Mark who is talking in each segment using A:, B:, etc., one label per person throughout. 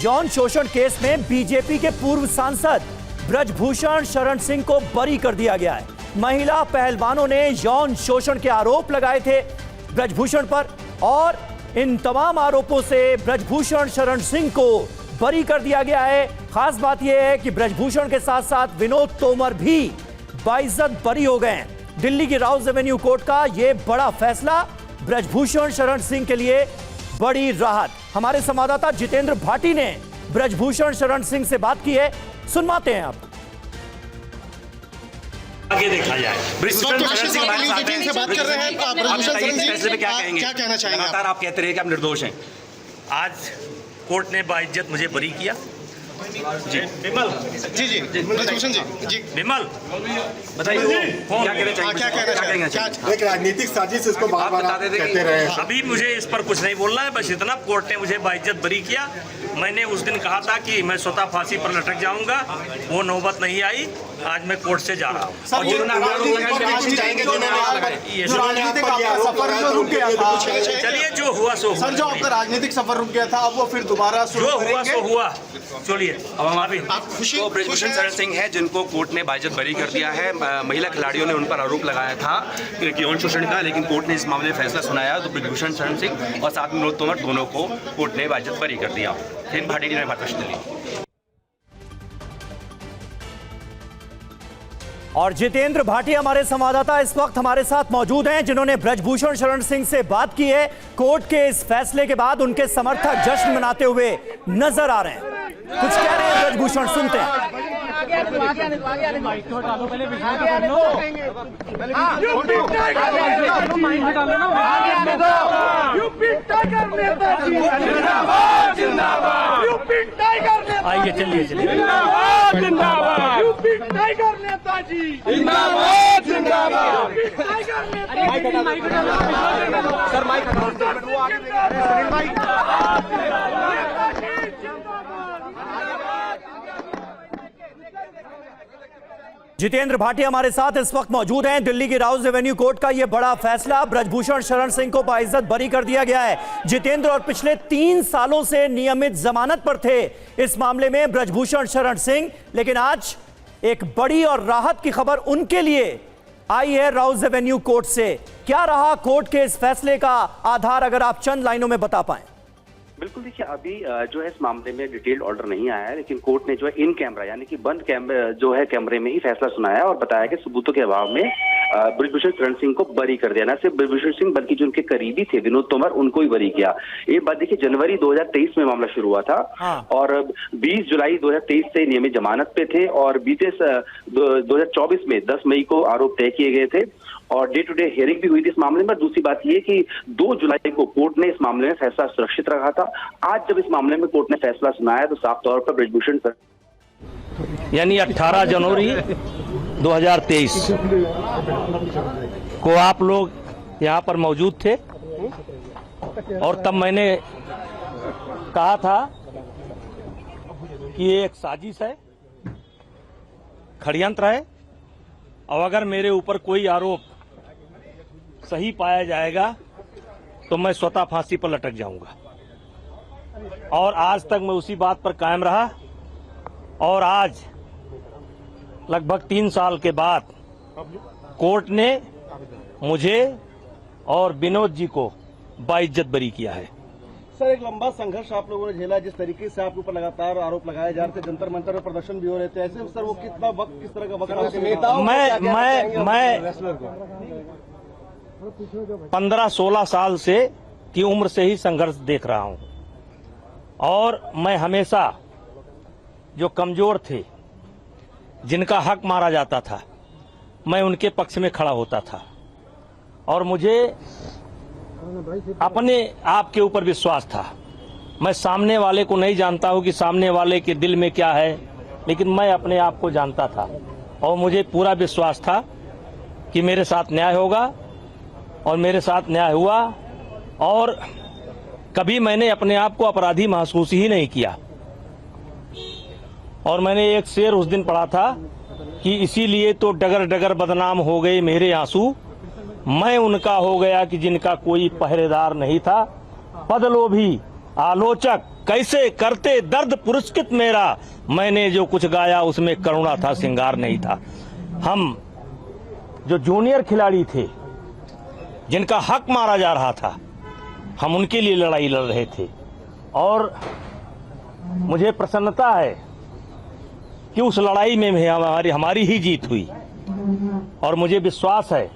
A: यौन शोषण केस में बीजेपी के पूर्व सांसद ब्रजभूषण शरण सिंह को बरी कर दिया गया है। महिला पहलवानों ने यौन शोषण के आरोप लगाए थे ब्रजभूषण पर और इन तमाम आरोपों से ब्रजभूषण शरण सिंह को बरी कर दिया गया है। खास बात यह है कि ब्रजभूषण के साथ साथ विनोद तोमर भी बाइज्जत बरी हो गए हैं। दिल्ली की राउज एवेन्यू कोर्ट का यह बड़ा फैसला ब्रजभूषण शरण सिंह के लिए बड़ी राहत। हमारे संवाददाता जितेंद्र भाटी ने ब्रजभूषण शरण सिंह से बात की है, सुनवाते हैं आप।
B: आगे देखा जाए
C: ब्रजभूषण शरण सिंह हमारे साथ हैं।
D: से बात कर रहे हैं।
C: ब्रजभूषण शरण सिंह फैसले पे क्या कहेंगे?
D: क्या कहना चाहेंगे?
C: लगातार आप कहते रहे कि आप निर्दोष हैं।
B: आज कोर्ट ने बाइज्जत मुझे बरी किया। जी विमल
D: जी ब्रजभूषण जी
C: विमल बताइए क्या कहना चाहिए?
D: क्या कहना चाहिए?
E: एक राजनीतिक साजिश इसको बार बार
C: बता देते
E: कहते रहे।
B: अभी मुझे इस पर कुछ नहीं बोलना है, बस इतना कोर्ट ने मुझे बाइज्जत बरी किया। मैंने उस दिन कहा था कि मैं स्वतः फांसी पर लटक जाऊंगा, वो नौबत नहीं आई। आज मैं कोर्ट से जा रहा हूँ।
D: सर,
B: चलिए जो हुआ सो
D: सर, जो आपका राजनीतिक सफर रुक गया था, अब वो फिर दोबारा
B: जो हुआ सो हुआ। चलिए अब हम अभी
C: तो ब्रजभूषण शरण सिंह है जिनको कोर्ट ने बाइज्जत बरी कर दिया है। महिला खिलाड़ियों ने उन पर आरोप लगाया था कि यौन शोषण का, लेकिन कोर्ट ने इस मामले में फैसला सुनाया तो ब्रजभूषण शरण सिंह और साथ में विनोद तोमर दोनों को कोर्ट ने बाइज्जत बरी कर दिया। फिर भाटी ने बात ली।
A: और जितेंद्र भाटी हमारे संवाददाता इस वक्त हमारे साथ मौजूद हैं, जिन्होंने ब्रजभूषण शरण सिंह से बात की है। कोर्ट के इस फैसले के बाद उनके समर्थक जश्न मनाते हुए नजर आ रहे हैं। कुछ कह रहे हैं ब्रजभूषण, सुनते हैं। आइए चलिए
F: टाइगर नेताजी
D: जिंदाबाद जिंदाबाद।
F: सर माइक
A: जितेंद्र भाटी हमारे साथ इस वक्त मौजूद हैं। दिल्ली की राउज एवेन्यू कोर्ट का यह बड़ा फैसला, ब्रजभूषण शरण सिंह को बाइज्जत बरी कर दिया गया है। जितेंद्र, और पिछले 3 सालों से नियमित जमानत पर थे इस मामले में ब्रजभूषण शरण सिंह, लेकिन आज एक बड़ी और राहत की खबर उनके लिए आई है राउज एवेन्यू कोर्ट से। क्या रहा कोर्ट के इस फैसले का आधार, अगर आप चंद लाइनों में बता पाएं?
G: बिल्कुल, देखिए अभी जो है इस मामले में डिटेल्ड ऑर्डर नहीं आया है, लेकिन कोर्ट ने जो है इन कैमरा यानी कि बंद कैमरा जो है कैमरे में ही फैसला सुनाया और बताया कि सबूतों के अभाव में ब्रजभूषण शरण सिंह को बरी कर दिया। न सिर्फ ब्रजभूषण सिंह बल्कि जो उनके करीबी थे विनोद तोमर, उनको ही बरी किया। ये बात देखिए जनवरी 2023 में मामला शुरू हुआ था। और 20 जुलाई 2023 से नियमित जमानत पे थे और बीते 2024 में 10 मई को आरोप तय किए गए थे और डे टू डे हियरिंग भी हुई थी इस मामले में। दूसरी बात यह कि 2 जुलाई को कोर्ट ने इस मामले में फैसला सुरक्षित रखा था। आज जब इस मामले में कोर्ट ने फैसला सुनाया तो साफ तौर पर ब्रजभूषण
B: यानी 18 जनवरी 2023 को आप लोग यहाँ पर मौजूद थे और तब मैंने कहा था कि ये एक साजिश है, षड्यंत्र है और अगर मेरे ऊपर कोई आरोप सही पाया जाएगा तो मैं स्वतः फांसी पर लटक जाऊंगा। और आज तक मैं उसी बात पर कायम रहा और आज लगभग 3 साल के बाद कोर्ट ने मुझे और विनोद जी को बाइज्जत बरी किया है।
D: सर, एक लंबा संघर्ष आप लोगों ने झेला, जिस तरीके से आपके ऊपर लगातार आरोप लगाए जा रहे थे, जंतर मंतर में प्रदर्शन भी हो रहे थे, ऐसे सर वो कितना वक्त, किस तरह का वक्त? मैं
B: 15-16 साल से की उम्र से ही संघर्ष देख रहा हूं और मैं हमेशा जो कमजोर थे, जिनका हक मारा जाता था, मैं उनके पक्ष में खड़ा होता था और मुझे अपने आप के ऊपर विश्वास था। मैं सामने वाले को नहीं जानता हूं कि सामने वाले के दिल में क्या है, लेकिन मैं अपने आप को जानता था और मुझे पूरा विश्वास था कि मेरे साथ न्याय होगा और मेरे साथ न्याय हुआ। और कभी मैंने अपने आप को अपराधी महसूस ही नहीं किया। और मैंने एक शेर उस दिन पढ़ा था कि इसीलिए तो डगर डगर बदनाम हो गए मेरे आंसू, मैं उनका हो गया कि जिनका कोई पहरेदार नहीं था। पदलोभी आलोचक कैसे करते दर्द पुरस्कृत मेरा, मैंने जो कुछ गाया उसमें करुणा था, श्रृंगार नहीं था। हम जो जूनियर खिलाड़ी थे जिनका हक मारा जा रहा था, हम उनके लिए लड़ाई लड़ रहे थे और मुझे प्रसन्नता है कि उस लड़ाई में हमारी ही जीत हुई। और मुझे विश्वास है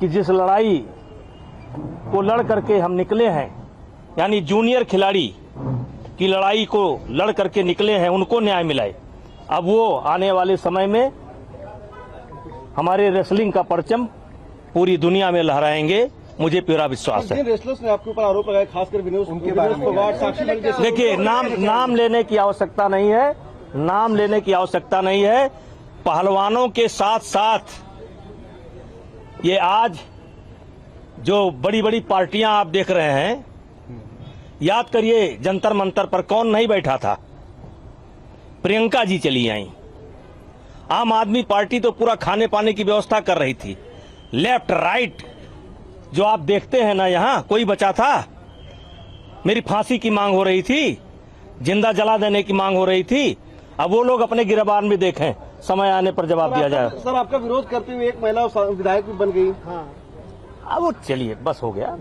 B: कि जिस लड़ाई को लड़ करके हम निकले हैं, यानी जूनियर खिलाड़ी की लड़ाई को लड़ करके निकले हैं, उनको न्याय मिलाए। अब वो आने वाले समय में हमारे रेसलिंग का परचम पूरी दुनिया में लहराएंगे, मुझे पूरा विश्वास है।
D: जिन रेसलर्स ने आपके ऊपर आरोप लगाए, खासकर विनोद फोगाट, साक्षी मलिक जैसे,
B: देखिए, नाम लेने की आवश्यकता नहीं है, नाम लेने की आवश्यकता नहीं है। पहलवानों के साथ साथ ये आज जो बड़ी बड़ी पार्टियां आप देख रहे हैं, याद करिए जंतर मंतर पर कौन नहीं बैठा था? प्रियंका जी चली आई। आम आदमी पार्टी तो पूरा खाने पाने की व्यवस्था कर रही थी। लेफ्ट राइट जो आप देखते हैं ना, यहां कोई बचा था? मेरी फांसी की मांग हो रही थी, जिंदा जला देने की मांग हो रही थी। अब वो लोग अपने गिरबान में देखें, समय आने पर जवाब दिया जाए।
D: सर, आपका विरोध करते हुए एक महिला विधायक भी बन गई।
B: अब वो चलिए, बस हो गया।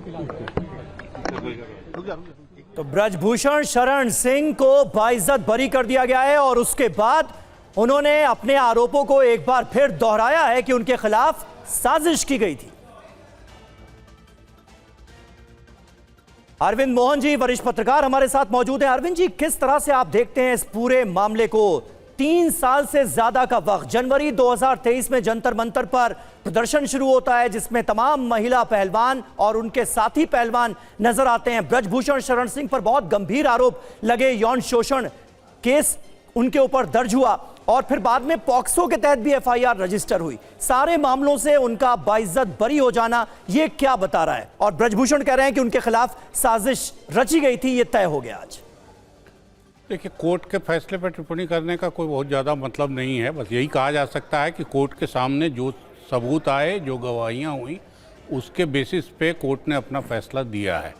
A: तो ब्रजभूषण शरण सिंह को बाइज्जत बरी कर दिया गया है और उसके बाद उन्होंने अपने आरोपों को एक बार फिर दोहराया है कि उनके खिलाफ साजिश की गई थी। अरविंद मोहन जी, वरिष्ठ पत्रकार, हमारे साथ मौजूद हैं। अरविंद जी, किस तरह से आप देखते हैं इस पूरे मामले को? 3 साल से ज्यादा का वक्त, जनवरी 2023 में जंतर मंतर पर प्रदर्शन शुरू होता है जिसमें तमाम महिला पहलवान और उनके साथी पहलवान नजर आते हैं। ब्रजभूषण शरण सिंह पर बहुत गंभीर आरोप लगे, यौन शोषण केस उनके ऊपर दर्ज हुआ और फिर बाद में पॉक्सो के तहत भी एफआईआर रजिस्टर हुई। सारे मामलों से उनका बाइज्जत बरी हो जाना, ये क्या बता रहा है? और ब्रजभूषण कह रहे हैं कि उनके खिलाफ साजिश रची गई थी, ये तय हो गया आज।
H: देखिए, कोर्ट के फैसले पर टिप्पणी करने का कोई बहुत ज़्यादा मतलब नहीं है। बस यही कहा जा सकता है कि कोर्ट के सामने जो सबूत आए, जो गवाहियाँ हुई, उसके बेसिस पे कोर्ट ने अपना फैसला दिया है।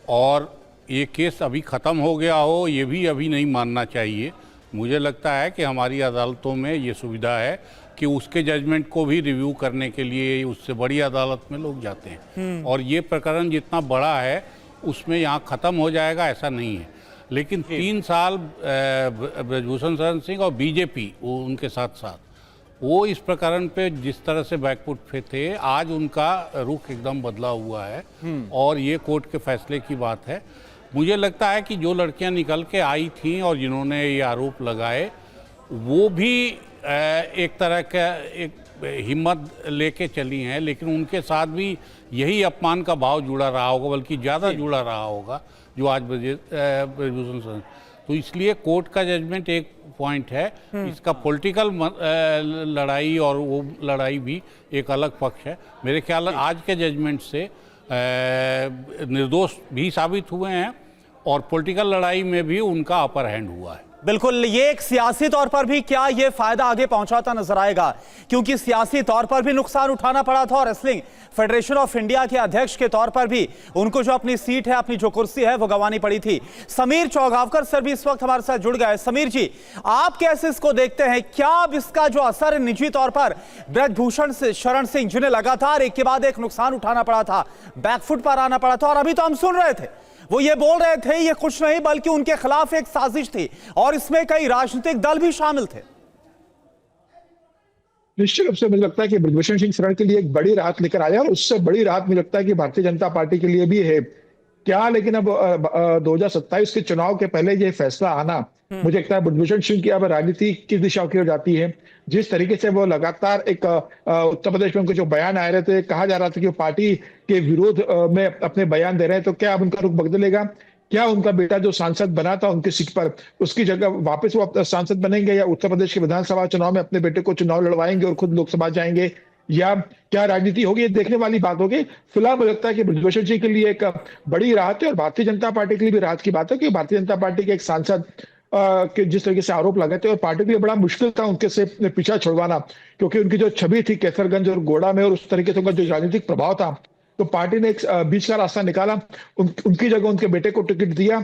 H: और ये केस अभी ख़त्म हो गया हो, ये भी अभी नहीं मानना चाहिए। मुझे लगता है कि हमारी अदालतों में ये सुविधा है कि उसके जजमेंट को भी रिव्यू करने के लिए उससे बड़ी अदालत में लोग जाते हैं। और ये प्रकरण जितना बड़ा है उसमें यहाँ ख़त्म हो जाएगा ऐसा नहीं है। लेकिन 3 साल ब्रजभूषण शरण सिंह और बीजेपी उनके साथ साथ वो इस प्रकरण पे जिस तरह से बैकफुट पे थे, आज उनका रुख एकदम बदला हुआ है और ये कोर्ट के फैसले की बात है। मुझे लगता है कि जो लड़कियां निकल के आई थीं और जिन्होंने ये आरोप लगाए, वो भी एक तरह का एक हिम्मत लेके चली हैं, लेकिन उनके साथ भी यही अपमान का भाव जुड़ा रहा होगा, बल्कि ज़्यादा जुड़ा रहा होगा जो आज ब्रजभूषण शरण। तो इसलिए कोर्ट का जजमेंट एक पॉइंट है, इसका पॉलिटिकल लड़ाई और वो लड़ाई भी एक अलग पक्ष है। मेरे ख्याल आज के जजमेंट से निर्दोष भी साबित हुए हैं और पॉलिटिकल लड़ाई में भी उनका अपर हैंड हुआ है।
I: बिल्कुल, ये एक सियासी तौर पर भी क्या ये फायदा आगे पहुंचाता नजर आएगा, क्योंकि सियासी तौर पर भी नुकसान उठाना पड़ा था और रेसलिंग फेडरेशन ऑफ इंडिया के अध्यक्ष के तौर पर भी उनको जो अपनी सीट है, अपनी जो कुर्सी है, वो गंवानी पड़ी थी। समीर चौगावकर सर भी इस वक्त हमारे साथ जुड़ गए। समीर जी, आप कैसे इसको देखते हैं? क्या अब इसका जो असर निजी तौर पर ब्रजभूषण शरण सिंह, जिन्हें लगातार एक के बाद एक नुकसान उठाना पड़ा था, बैकफुट पर आना पड़ा था, और अभी तो हम सुन रहे थे वो ये बोल रहे थे ये कुछ नहीं बल्कि उनके खिलाफ एक साजिश थी और इसमें कई राजनीतिक दल भी शामिल थे।
E: निश्चित रूप से मुझे लगता है कि ब्रजभूषण सिंह शरण के लिए एक बड़ी राहत लेकर आया और उससे बड़ी राहत मुझे लगता है कि भारतीय जनता पार्टी के लिए भी है क्या। लेकिन अब 2027 के चुनाव के पहले ये फैसला आना, मुझे लगता है ब्रजभूषण सिंह की अब राजनीति किस दिशा की ओर जाती है। जिस तरीके से वो लगातार एक उत्तर प्रदेश में उनके जो बयान आ रहे थे, कहा जा रहा था कि वो पार्टी के विरोध में अपने बयान दे रहे हैं, तो क्या अब उनका रुख बदलेगा? क्या उनका बेटा जो सांसद बना था उनकी सीट पर, उसकी जगह वापस वो सांसद बनेंगे या उत्तर प्रदेश के विधानसभा चुनाव में अपने बेटे को चुनाव लड़वाएंगे और खुद लोकसभा जाएंगे, या क्या राजनीति होगी? ये देखने वाली बात होगी। फिलहाल मुझे लगता है कि ब्रजभूषण सिंह के लिए एक बड़ी राहत है और भारतीय जनता पार्टी के लिए भी राहत की बात है कि भारतीय जनता पार्टी के एक सांसद के जिस तरीके से आरोप लगाए थे और पार्टी के लिए बड़ा मुश्किल था उनके से पीछा छुड़वाना, क्योंकि उनकी जो छवि थी कैसरगंज और गोड़ा में और उस तरीके से उनका जो राजनीतिक प्रभाव था, तो पार्टी ने एक बीच का रास्ता निकाला, उनकी जगह उनके बेटे को टिकट दिया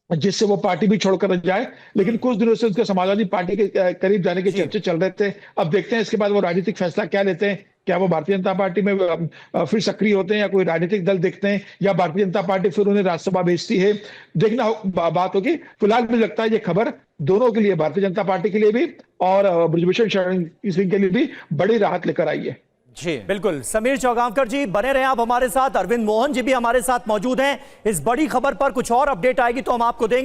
E: जिससे वो पार्टी भी छोड़कर जाए। लेकिन कुछ दिनों से उसके समाजवादी पार्टी के करीब जाने के चर्चे चल रहे थे। अब देखते हैं इसके बाद वो राजनीतिक फैसला क्या लेते हैं। क्या वो भारतीय जनता पार्टी में फिर सक्रिय होते हैं या कोई राजनीतिक दल देखते हैं, या भारतीय जनता पार्टी फिर उन्हें राज्यसभा भेजती है, देखना बात होगी। फिलहाल मुझे लगता है ये खबर दोनों के लिए, भारतीय जनता पार्टी के लिए भी और बृजभूषण शरण सिंह के लिए भी बड़ी राहत लेकर आई है।
A: जी बिल्कुल, समीर चौगांवकर जी बने रहे आप हमारे साथ, अरविंद मोहन जी भी हमारे साथ मौजूद हैं। इस बड़ी खबर पर कुछ और अपडेट आएगी तो हम आपको देंगे।